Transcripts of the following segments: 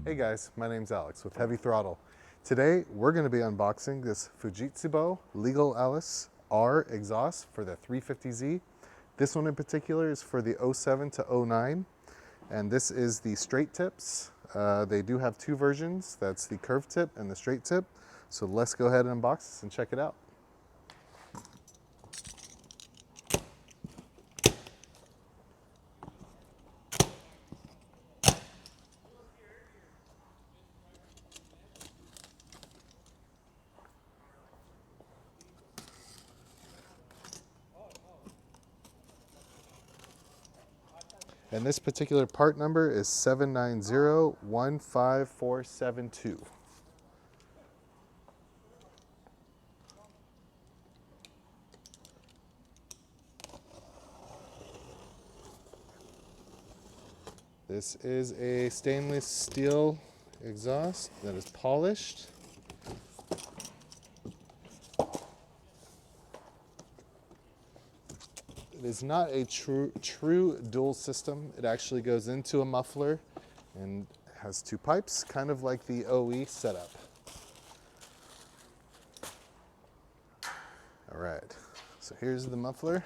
Hey guys, my name's Alex with Heavy Throttle. Today we're going to be unboxing this Fujitsubo Legalis R exhaust for the 350Z. This one in particular is for the 07 to 09, and this is the straight tips. They do have two versions, that's the curved tip and the straight tip. So let's go ahead and unbox this and check it out. And this particular part number is 790-15472. This is a stainless steel exhaust that is polished. It is not a true dual system. It actually goes into a muffler and has two pipes, kind of like the OE setup. All right, so here's the muffler.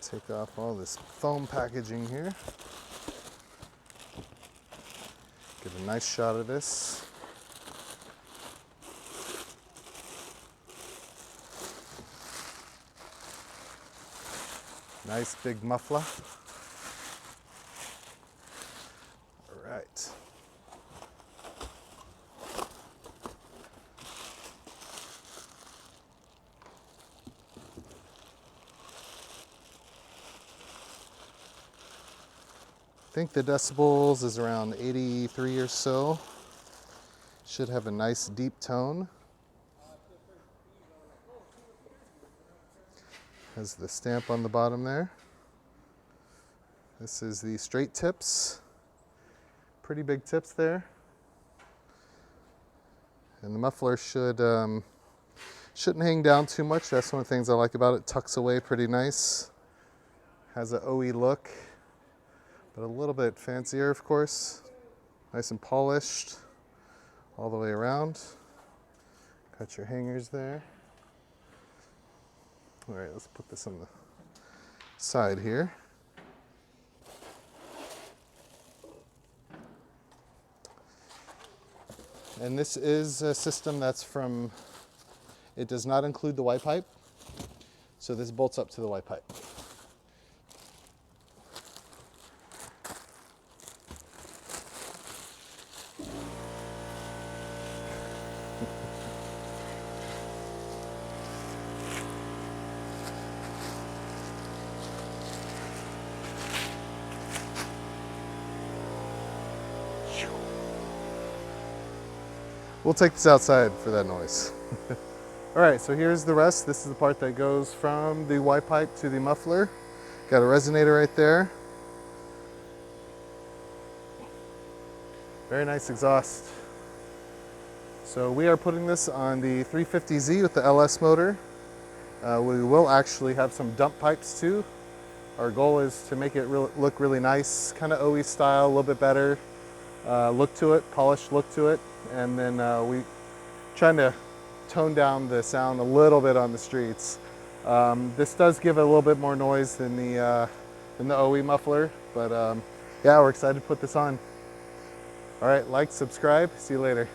Take off all this foam packaging here. Get a nice shot of this. Nice big muffler. All right. I think the decibels is around 83 or so. Should have a nice deep tone. Has the stamp on the bottom there. This is the straight tips. Pretty big tips there. And the muffler shouldn't hang down too much. That's one of the things I like about it. Tucks away pretty nice. Has an OE look, but a little bit fancier, of course. Nice and polished all the way around. Got your hangers there. All right, let's put this on the side here. And this is a system that's from, it does not include the Y pipe. So this bolts up to the Y pipe. We'll take this outside for that noise. All right, so here's the rest. This is the part that goes from the Y pipe to the muffler. Got a resonator right there. Very nice exhaust. So we are putting this on the 350Z with the LS motor. We will actually have some dump pipes too. Our goal is to make it look really nice, kind of OE style, a little bit better look to it, polished look to it. And then we trying to tone down the sound a little bit on the streets. This does give it a little bit more noise than the OE muffler, but yeah, we're excited to put this on. All right, like, subscribe, see you later.